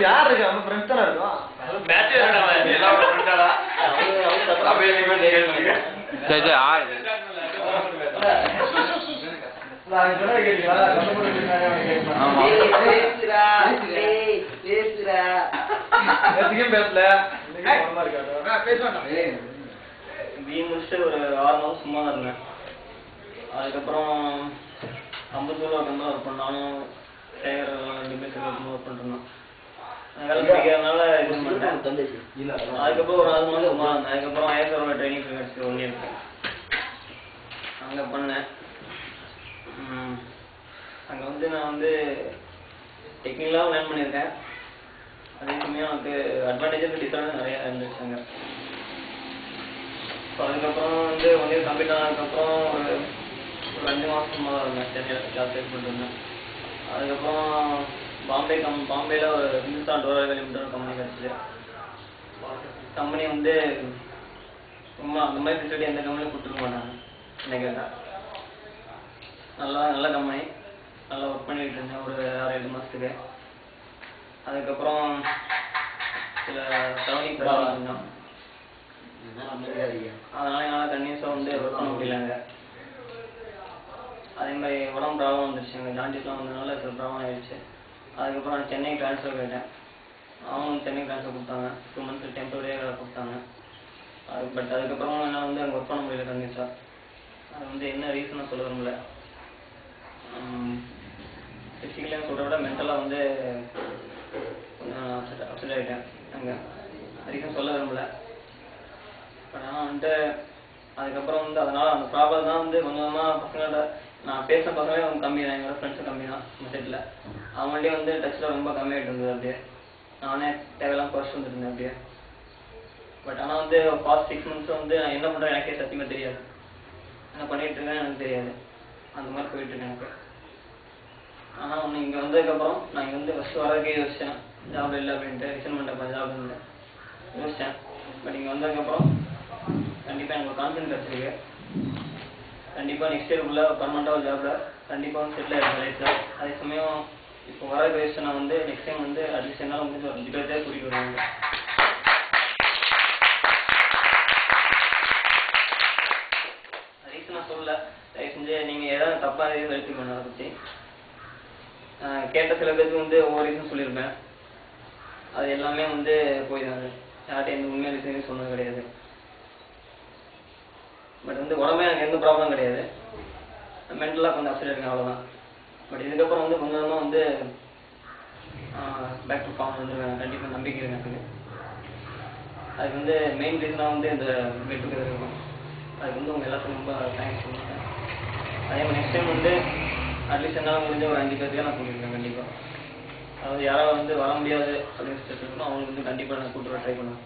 யார் இருக்கு நம்ம ஃப்ரெண்ட்ஸ் தானே இருக்கோம் மேட்ச் எல்லாம் ஃப்ரெண்டாடா அப்படியே நீங்க கேளுங்க சரி சரி ஆறு நான் சொன்னா கேட்டீங்களா ஆமா பேசுறா பேசுறா எதுக்கும் பேசல இன்னைக்கு இருக்காடா பேசுவாடா பி முடிச்சுட்டு ஒரு 6 மாதம் சும்மா தான் இருந்தேன். அதுக்கப்புறம் அம்பத்தூர்ல ஒர்க் பண்ணாலும் சேகர் 2 பேர் ஒர்க் பண்ணிருந்தோம். வேலை பிடிக்கிறதுனால இது பண்ணிட்டேன். அதுக்கப்புறம் ஒரு 6 மாதம் சும்மா இருந்தேன். அதுக்கப்புறம் ஐஎஸ்ஆரோட ட்ரைனிங் கிடச்சி 1 இயர் அங்கே பண்ணேன். அங்கே வந்து நான் வந்து டெக்னிக்கலாக லேர்ன் பண்ணியிருக்கேன். அதே சமயம் எனக்கு அட்வான்டேஜஸ் டிஸ்அட்வான்டேஜ் நிறையா இருந்துச்சு அங்கே. ஸோ அதுக்கப்புறம் வந்து 1 இயர் கம்ப்ளீட் ஆனதுக்கப்புறம் ஒரு 5 மாதம் சும்மா தான் இருந்தேன். சென்னையில் ஜாப் ட்ரை பண்ணிட்டு இருந்தேன். அதுக்கப்புறம் பாம்பேல ஒரு ஹிந்துஸ்தான் டோரா லிமிடெட் கம்பெனி கிடச்சிது. கம்பெனி வந்து ரொம்ப அந்த மாதிரி ஃபெசிலிட்டி எந்த கம்பெனியும் கொடுத்துருக்க மாட்டாங்க என்ன கேட்டால். நல்ல கம்பெனி நல்லா ஒர்க் பண்ணிகிட்டு இருந்தேன் ஒரு 6-7 மாதத்துக்கு. அதுக்கப்புறம் சில சரௌண்டிங் பிரச்சனை இருந்தோம். அதனால என்னால் கன்யூஸாக வந்து ஒர்க் பண்ண முடியலங்க. அதே மாதிரி உடம்பு ப்ராப்ளம் வந்துருச்சு. எங்கள் ஜாண்டிஸ்லாம் வந்ததுனால சில ப்ராப்ளம் ஆகிடுச்சு. அதுக்கப்புறம் நான் சென்னை ட்ரான்ஸ்ஃபர் கேட்டேன். அவங்களும் சென்னை ட்ரான்ஸ்ஃபர் கொடுத்தாங்க. 2 மந்த்ஸ் டெம்பரரியாக கொடுத்தாங்க. பட் அதுக்கப்புறமும் என்னால் வந்து அங்கே ஒர்க் பண்ண முடியல கன்யூஸாக. அது வந்து என்ன ரீசனாக சொல்ல விரும்பல. ஃபிசிக்கலாக சொல்கிறத விட மென்டலாக வந்து கொஞ்சம் அப்செட் ஆகிட்டேன் அங்கே. ரீசன் சொல்ல விரும்பல. பட் ஆனால் வந்துட்டு அதுக்கப்புறம் வந்து அதனால் அந்த ப்ராப்ளம் தான் வந்து கொஞ்சம் கொஞ்சமாக பசங்களோட நான் பேசுகிற பசங்களே கொஞ்சம் கம்மி தான். என்னோட ஃப்ரெண்ட்ஸும் கம்மி தான் இந்த செட்டில். அவங்கள்டே வந்து டச்சில் ரொம்ப கம்மியாகிட்டு இருந்தது. அப்படியே நானே தேவையெல்லாம் குறைச்சி வந்துருந்தேன் அப்படியே. பட் ஆனால் வந்து ஃபாஸ்ட் 6 மந்த்ஸ் வந்து நான் என்ன பண்ணுறேன் எனக்கே சத்தியமாக தெரியாது. என்ன பண்ணிகிட்டு இருக்கேன்னு எனக்கு தெரியாது. அந்த மாதிரி போயிட்டுருக்கேன் எனக்கு. ஆனால் ஒன்று இங்கே வந்ததுக்கப்புறம் நான் இங்கே வந்து ஃபஸ்ட்டு வரதுக்கே யோசித்தேன். ஜாப் இல்லை அப்படின்ட்டு ரிசைன் பண்ணிட்டேன். ஜாப் இல்லை யோசித்தேன். பட் இங்கே வந்ததுக்கப்புறம் கண்டிப்பாக எனக்கு ஒரு கான்ஃபிடன்ஸ் கிடச்சிருக்கு. கண்டிப்பாக நெக்ஸ்ட் இயருக்குள்ளே பர்மனெண்ட்டாக ஒரு ஜாபில் கண்டிப்பாக வந்து செட்டில் ஆகிடும் லைஃப்பில். அதே சமயம் இப்போ வர வயசு நான் வந்து நெக்ஸ்ட் டைம் வந்து அட்லீஸ்ட் என்னால் முடிஞ்சு ஒரு 5 பேர்த்தே கூட்டிகிட்டு வருவாங்க. ரீசன் நான் சொல்லலை. தயவு செஞ்சு நீங்கள் ஏதாவது தப்பாக எதுவும் எடுத்துக்கணும். அதை பற்றி கேட்ட சில பேருக்கு வந்து ஒவ்வொரு ரீசன் சொல்லியிருப்பேன். அது எல்லாமே வந்து போய் தான் யார்கிட்ட எந்த உண்மையான ரீசனையும் சொன்னது கிடையாது. பட் வந்து உடம்பே எனக்கு எந்த ப்ராப்ளம் கிடையாது. மென்டலாக கொஞ்சம் அப்செட் இருக்கேன் அவ்வளோதான். பட் இதுக்கப்புறம் வந்து கொஞ்சம் கொஞ்சமாக வந்து பேக் டு ஃபார்ம் வந்துருவேன். கண்டிப்பாக நம்பிக்கை இருக்கு எனக்கு. அதுக்கு வந்து மெயின் ரீசனாக வந்து இந்த கெட் டுகெதர் இருக்கும். அதுக்கு வந்து உங்கள் எல்லாத்துக்கும் ரொம்ப தேங்க்ஸ் சொல்லுவேன். அதே மாதிரி நெக்ஸ்ட் டைம் வந்து அட்லீஸ்ட் என்னால் முடிஞ்ச ஒரு 5 பேருக்கு நான் கூட்டியிருக்கேன் கண்டிப்பாக. அதாவது யாராவது வந்து வர முடியாது அப்படின்னு சொல்லிட்டு இருக்கணும் அவங்களுக்கு வந்து கண்டிப்பாக நான் கூட்டு வர ட்ரை பண்ணுவேன்.